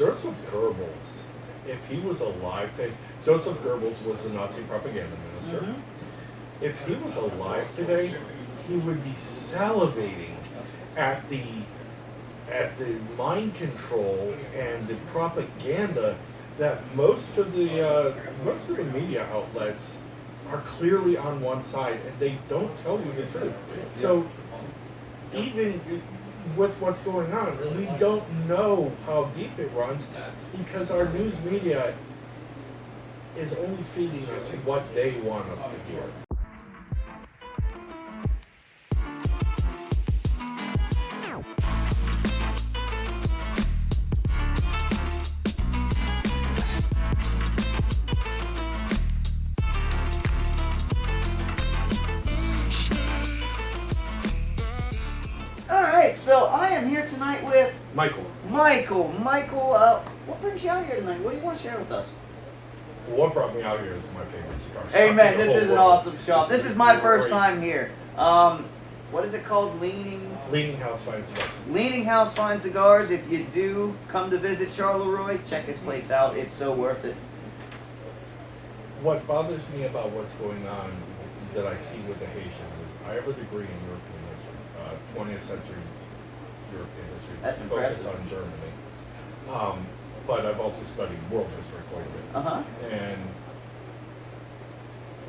Joseph Goebbels, if he was alive today, Joseph Goebbels was the Nazi propaganda minister. Mhm. If he was alive today, he would be salivating at the mind control and the propaganda that most of the media outlets are clearly on one side, and they don't tell you the truth. So even with what's going on, we don't know how deep it runs because our news media is only feeding us what they want us to hear. So I am here tonight with Michael, what brings you out here tonight? What do you want to share with us? what brought me out here is my favorite cigar shop. Amen. in the This whole is an world. awesome shop. This is my first great. time here. What is it called? Leaning House Fine Cigars. Leaning House Fine Cigars. If you do come to visit Charleroi, check this place out. It's so worth it. What bothers me about what's going on that I see with the Haitians is I have a degree in European history, 20th century European history. That's focused impressive. on Germany. But I've also studied world history quite a bit. Uh-huh. And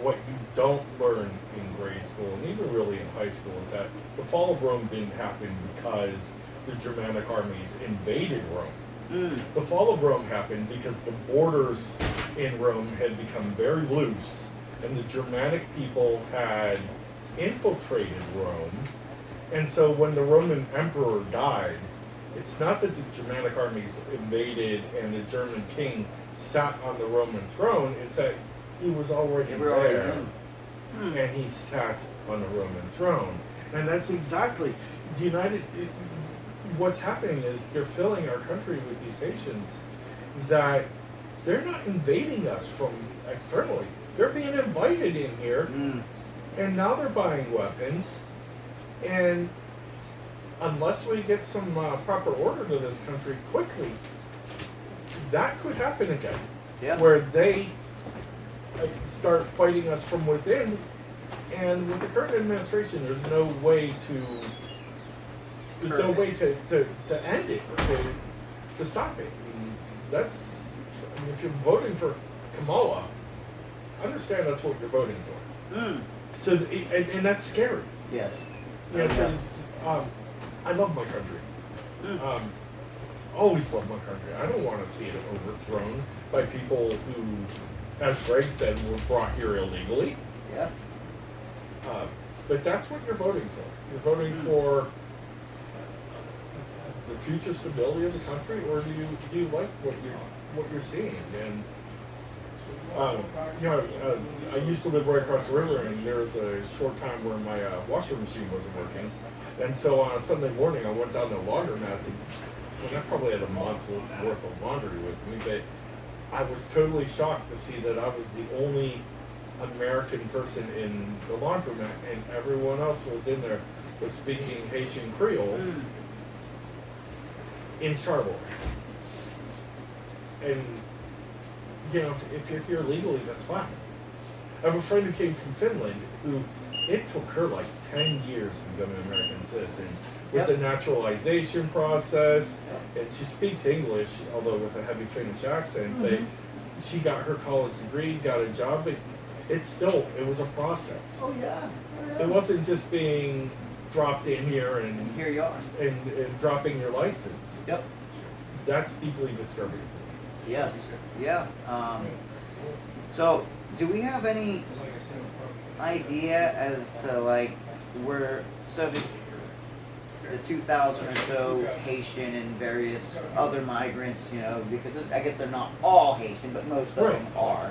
what you don't learn in grade school, and even really in high school, is that the fall of Rome didn't happen because the Germanic armies invaded Rome. The fall of Rome happened because the borders in Rome had become very loose, and the Germanic people had infiltrated Rome. And so when the Roman emperor died, it's not that the Germanic armies invaded and the German king sat on the Roman throne, it's that he was already there, and he sat on the Roman throne. And that's exactly, what's happening is they're filling our country with these Haitians that they're not invading us from externally. They're being invited in here, and now they're buying weapons. And unless we get some proper order to this country quickly, that could happen again. Yeah. Where they start fighting us from within. And with the current administration, there's no way to end it or to stop it. If you're voting for Kamala, understand that's what you're voting for. So and that's scary. Yes. Because I love my country. Always love my country. I don't want to see it overthrown by people who, as Greg said, were brought here illegally. Yeah. But that's what you're voting for. You're voting for the future stability of the country, or do you like what you're seeing? And I used to live right across the river, and there was a short time where my washer machine wasn't working, and so on a Sunday morning I went down to the laundromat. I probably had a month's worth of laundry with me, but I was totally shocked to see that I was the only American person in the laundromat, and everyone else was in there was speaking Haitian Creole in Charleroi. And if you're here legally, that's fine. I have a friend who came from Finland who it took her like 10 years to become an American citizen with the naturalization process, and she speaks English, although with a heavy Finnish accent. But she got her college degree, got a job, but it was a process. Oh yeah. It wasn't just being dropped in here and Here you are. and dropping your license. Yep. That's deeply disturbing to me. Yes. Yeah. So, do we have any idea as to the 2,000 or so Haitian and various other migrants, because I guess they're not all Haitian, but most of them are.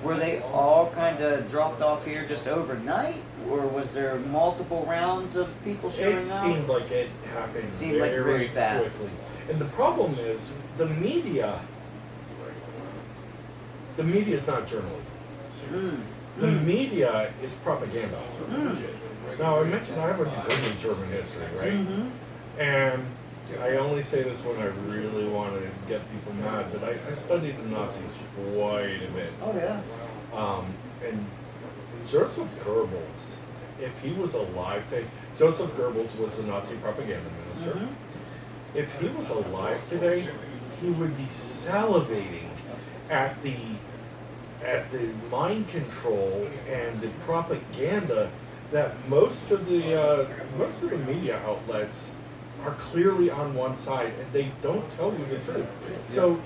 Were they all kind of dropped off here just overnight, or was there multiple rounds of people showing up? It seemed like it happened very fast. quickly. And the problem is the media is not journalism. The media is propaganda. Now, I mentioned I have a degree in German history, right? And I only say this when I really want to get people mad, but I studied the Nazis quite a bit. Oh yeah. And Joseph Goebbels, if he was alive today, Joseph Goebbels was the Nazi propaganda minister. Mm-hmm. If he was alive today, he would be salivating at the mind control and the propaganda that most of the media outlets are clearly on one side, and they don't tell you the truth. So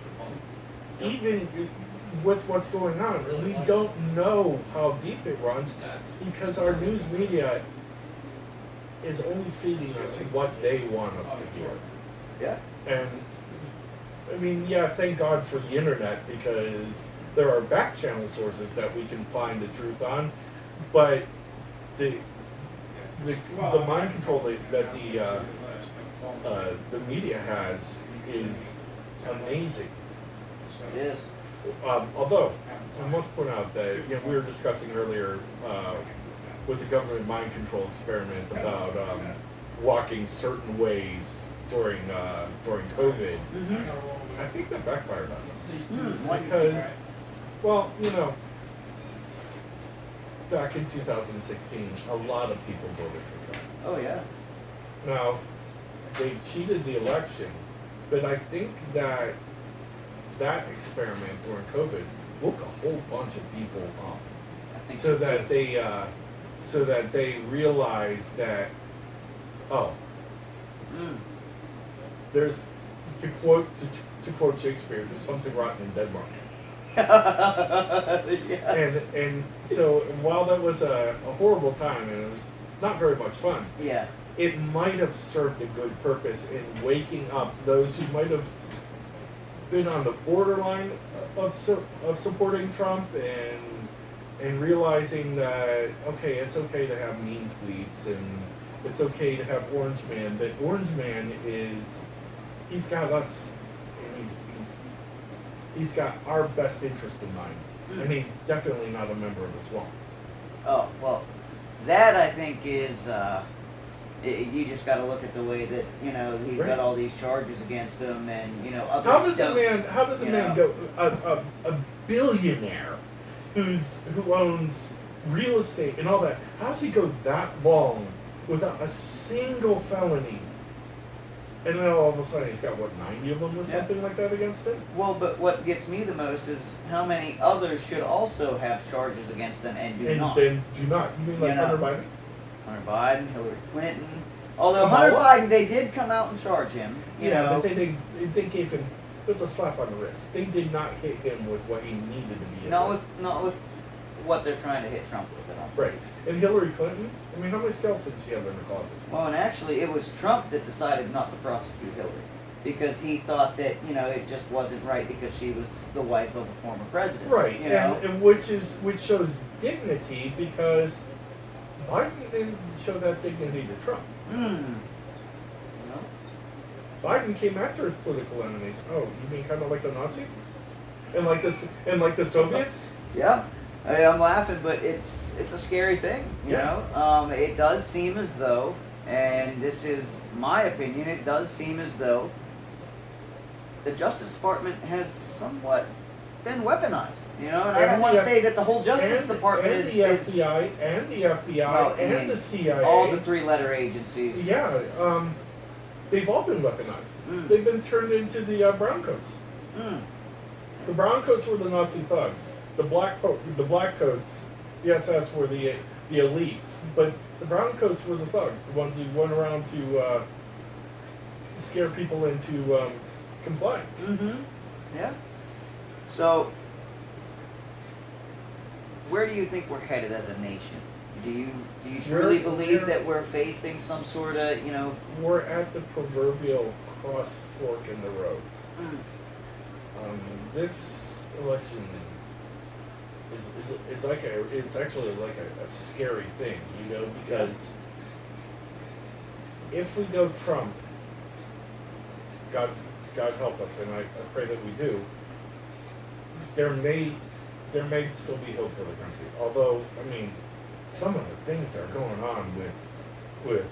even with what's going on, we don't know how deep it runs because our news media is only feeding us what they want us to hear. Yeah. And I mean, yeah, thank God for the internet because there are back channel sources that we can find the truth on, but the mind control that the media has is amazing. It is. Although I must point out that we were discussing earlier with the government mind control experiment about walking certain ways during COVID. Mm-hmm. I think that backfired on us because, back in 2016, a lot of people voted for Trump. Oh yeah. Now, they cheated the election, but I think that experiment during COVID woke a whole bunch of people up, so that they realized that, there's to quote Shakespeare, there's something rotten in Denmark. Yes. And so while that was a horrible time and it was not very much fun, Yeah. it might have served a good purpose in waking up those who might have been on the borderline of supporting Trump and realizing that, okay, it's okay to have mean tweets and it's okay to have Orange Man, but Orange Man he's got us and he's got our best interest in mind, and he's definitely not a member of the swamp. Oh, well, that I think is, you just got to look at the way that, he's got all these charges against him and, other How does a man go, a billionaire who owns real estate and all that, how does he go that long without a single felony? And then all of a sudden he's got, 90 of them or something like that against him? Well, but what gets me the most is how many others should also have charges against them and do not. And then do not. You mean like Hunter Biden? Hunter Biden, Hillary Clinton. Although Hunter Biden, they did come out and charge him. You know. But they gave him, it was a slap on the wrist. They did not hit him with what he needed to be hit not with what they're trying to hit Trump with. Right. And Hillary Clinton, I mean, how many skeletons she have in the closet? Well, and actually, it was Trump that decided not to prosecute Hillary because he thought that it just wasn't right because she was the wife of a former president. Right. And which shows dignity because Biden didn't show that dignity to Trump. Biden came after his political enemies. Oh, you mean kind of like the Nazis? And like the Soviets? Yeah. I mean, I'm laughing, but it's a scary thing, you know? It does seem as though, and this is my opinion, it does seem as though the Justice Department has somewhat been weaponized, And I don't want to say that the whole Justice Department is... the FBI, and the CIA. All the three-letter agencies. Yeah, they've all been weaponized. They've been turned into the brown coats. The brown coats were the Nazi thugs. The black coats, the SS were the elites, but the brown coats were the thugs, the ones who went around to scare people into complying. Yeah. So, where do you think we're headed as a nation? Do you truly believe that we're facing some sort of, We're at the proverbial cross fork in the roads. This election it's actually like a scary thing, because if we go Trump, God help us, and I pray that we do, there may still be hope for the country. Although, I mean, some of the things that are going on with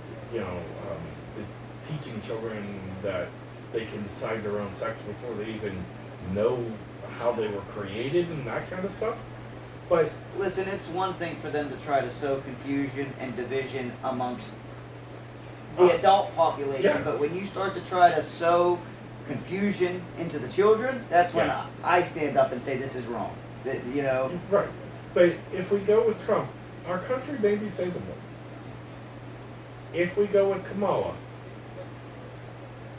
teaching children that they can decide their own sex before they even know how they were created and that kind of stuff. But listen, it's one thing for them to try to sow confusion and division amongst the adult population, yeah. But when you start to try to sow confusion into the children, that's when Yeah. I stand up and say this is wrong. That, you know. Right. But if we go with Trump, our country may be savable. If we go with Kamala,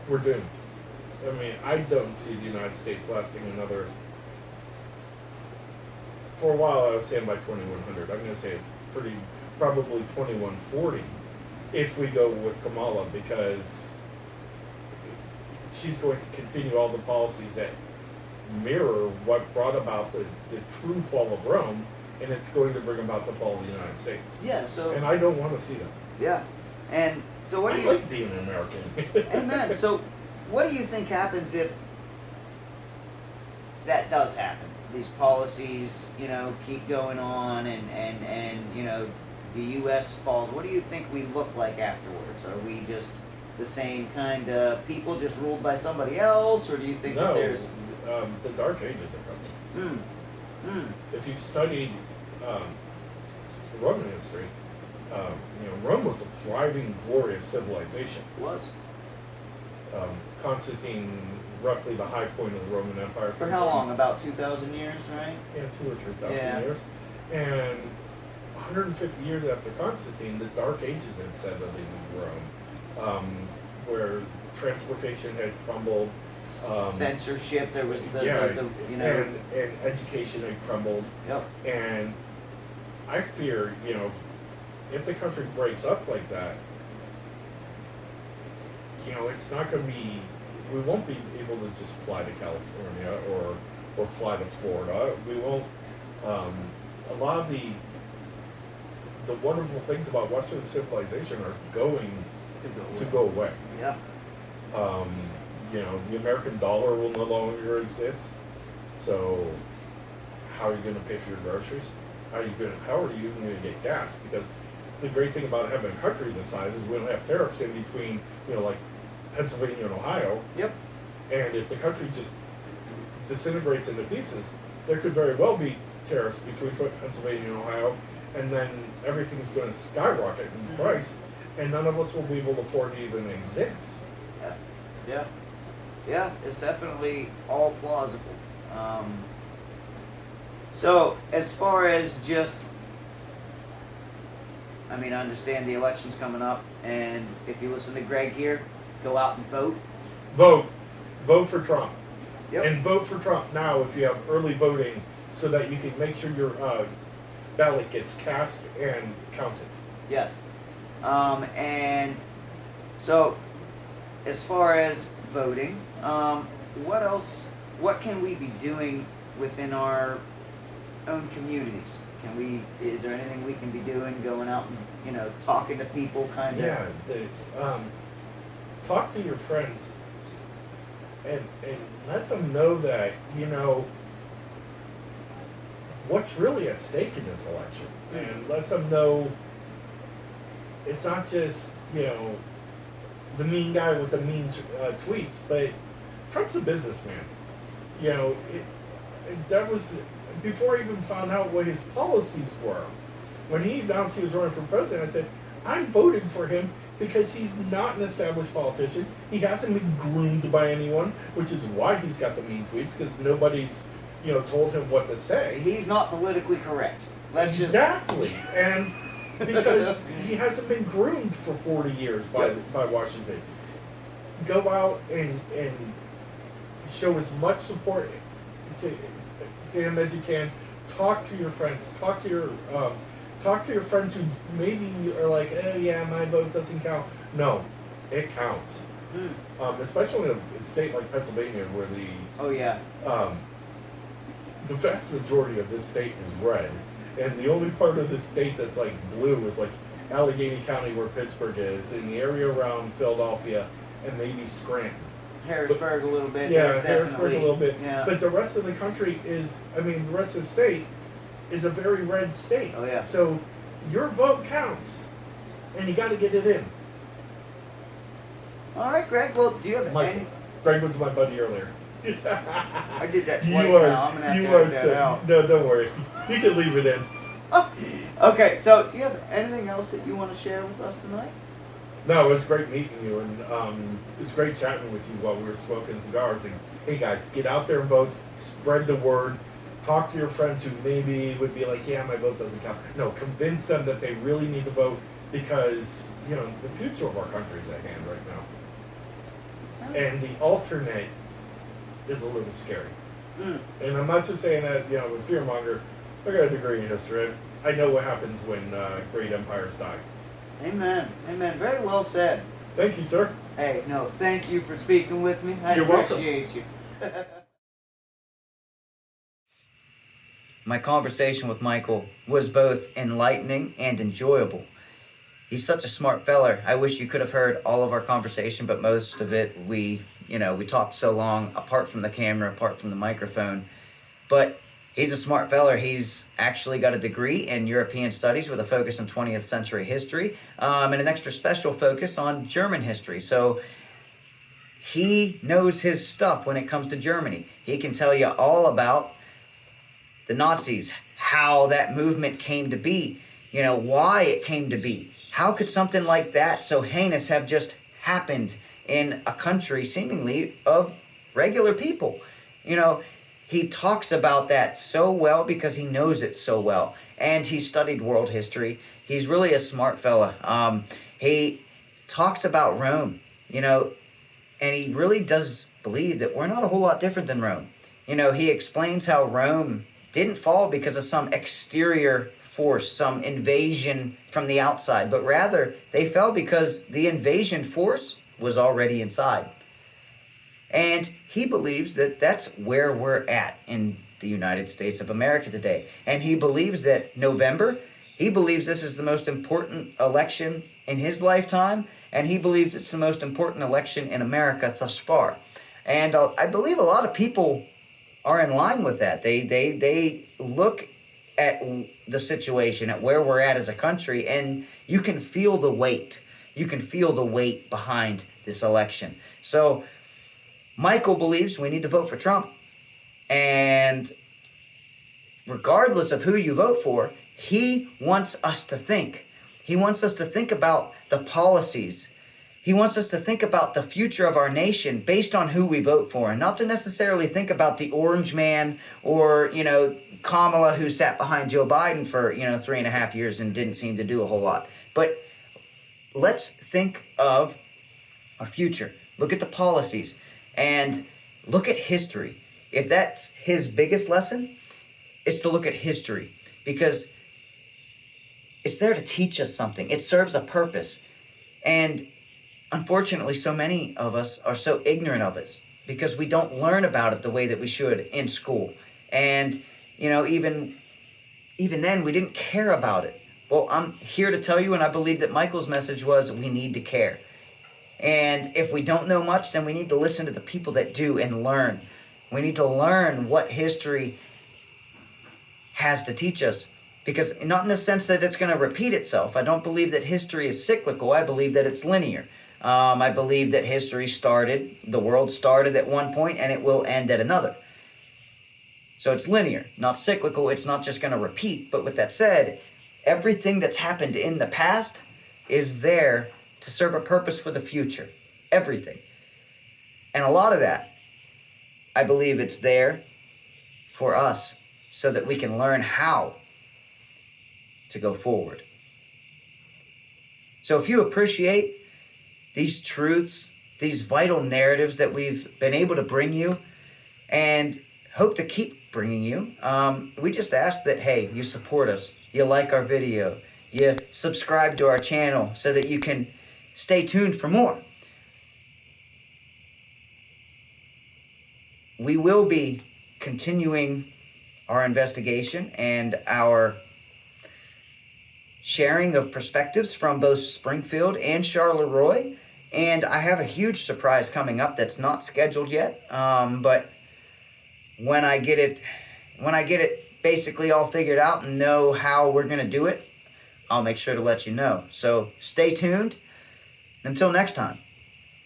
we're doomed. I mean, I don't see the United States lasting another. For a while, I was saying by 2100. I'm going to say it's probably 2140 if we go with Kamala, because she's going to continue all the policies that mirror what brought about the true fall of Rome, and it's going to bring about the fall of the United States. Yeah, so. And I don't want to see that. Yeah. And so what do you. I like being an American. Amen. So what do you think happens if that does happen? These policies, you know, keep going on and you know, the U.S. falls. What do you think we look like afterwards? Are we just the same kind of people just ruled by somebody else, or do you think that there's... the Dark Ages are coming. If you've studied Roman history, you know, Rome was a thriving, glorious civilization. It was. Constantine, roughly the high point of the Roman Empire. For how long? About 2,000 years, right? Yeah, 2,000 or 3,000 years. And 150 years after Constantine, the Dark Ages had set in Rome, where transportation had crumbled. Censorship, there was the you know... And education had crumbled. Yep. And I fear, you know, if the country breaks up like that, you know, it's not going to be, we won't be able to just fly to California or fly to Florida. We won't, a lot of the wonderful things about Western civilization are going to go away. Yeah. You know, the American dollar will no longer exist. So, how are you going to pay for your groceries? How are you even going to get gas? Because the great thing about having a country this size is we don't have tariffs in between, you know, like Pennsylvania and Ohio. Yep. And if the country just disintegrates into pieces, there could very well be tariffs between Pennsylvania and Ohio, and then everything's going to skyrocket in price, and none of us will be able to afford to even exist. Yeah. Yeah. Yeah, it's definitely all plausible. So, as far as just, I mean, I understand the election's coming up, and if you listen to Greg here, go out and vote. Vote for Trump. Yep. And vote for Trump now if you have early voting, so that you can make sure your ballot gets cast and counted. Yes. And so, as far as voting, what can we be doing within our own communities? Is there anything we can be doing, going out and, you know, talking to people, kind of? Yeah, talk to your friends and let them know that, you know, what's really at stake in this election. And let them know it's not just, you know, the mean guy with the mean tweets, but Trump's a businessman. You know, that was before I even found out what his policies were. When he announced he was running for president, I said, I'm voting for him because he's not an established politician. He hasn't been groomed by anyone, which is why he's got the mean tweets, because nobody's, you know, told him what to say. He's not politically correct. Exactly. And because he hasn't been groomed for 40 years by Washington. Go out and show as much support to him as you can. Talk to your friends. Talk to your friends who maybe are like, oh yeah, my vote doesn't count. No, it counts. Especially in a state like Pennsylvania, where the vast majority of this state is red. And the only part of the state that's like blue is like Allegheny County, where Pittsburgh is, in the area around Philadelphia, and maybe Scranton. Harrisburg a little bit. Yeah, Harrisburg a little bit. Yeah. But the rest of the country the rest of the state is a very red state. Oh, yeah. So your vote counts, and you got to get it in. All right, Greg. Well, do you have Michael. any? Greg was my buddy earlier. I did that twice You now. I'm gonna have to edit that sick. out. No, don't worry. You can leave it in. Okay, so do you have anything else that you want to share with us tonight? No, it was great meeting you, and it was great chatting with you while we were smoking cigars. And hey, guys, get out there and vote. Spread the word. Talk to your friends who maybe would be like, "Yeah, my vote doesn't count." No, convince them that they really need to vote because the future of our country is at hand right now. And the alternate is a little scary. And I'm not just saying that, a fearmonger. I got a degree in history. I know what happens when great empires die. Amen. Amen. Very well said. Thank you, sir. Hey, no, thank you for speaking with me. I You're appreciate you. My conversation with Michael was both enlightening and enjoyable. He's such a smart feller. I wish you could have heard all of our conversation, but most of it we talked so long apart from the camera, apart from the microphone. But he's a smart feller. He's actually got a degree in European studies with a focus on 20th century history and an extra special focus on German history. So he knows his stuff when it comes to Germany. He can tell you all about the Nazis, how that movement came to be, why it came to be. How could something like that, so heinous, have just happened in a country seemingly of regular people? He talks about that so well because he knows it so well. And he studied world history. He's really a smart fella. He talks about Rome, and he really does believe that we're not a whole lot different than Rome. He explains how Rome didn't fall because of some exterior force, some invasion from the outside, but rather they fell because the invasion force was already inside. And he believes that that's where we're at in the United States of America today. And he believes that he believes this is the most important election in his lifetime, and he believes it's the most important election in America thus far. And I believe a lot of people are in line with that. They look at the situation, at where we're at as a country, and you can feel the weight. You can feel the weight behind this election. So Michael believes we need to vote for Trump. And regardless of who you vote for, he wants us to think. He wants us to think about the policies. He wants us to think about the future of our nation based on who we vote for, and not to necessarily think about the orange man or, Kamala, who sat behind Joe Biden for, 3.5 years and didn't seem to do a whole lot. But let's think of our future. Look at the policies and look at history. If that's his biggest lesson, it's to look at history because it's there to teach us something. It serves a purpose. And unfortunately, so many of us are so ignorant of it because we don't learn about it the way that we should in school. And, even then, we didn't care about it. Well, I'm here to tell you, and I believe that Michael's message was, we need to care. And if we don't know much, then we need to listen to the people that do and learn. We need to learn what history has to teach us. Because not in the sense that it's going to repeat itself. I don't believe that history is cyclical. I believe that it's linear. I believe that the world started at one point and it will end at another. So it's linear, not cyclical. It's not just going to repeat. But with that said, everything that's happened in the past is there to serve a purpose for the future. Everything. And a lot of that, I believe it's there for us so that we can learn how to go forward. So if you appreciate these truths, these vital narratives that we've been able to bring you and hope to keep bringing you, we just ask that, hey, you support us, you like our video, you subscribe to our channel so that you can stay tuned for more. We will be continuing our investigation and our sharing of perspectives from both Springfield and Charleroi. And I have a huge surprise coming up that's not scheduled yet. But when I get it basically all figured out and know how we're going to do it, I'll make sure to let you know. So stay tuned. Until next time,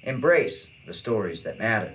Embrace the stories that matter.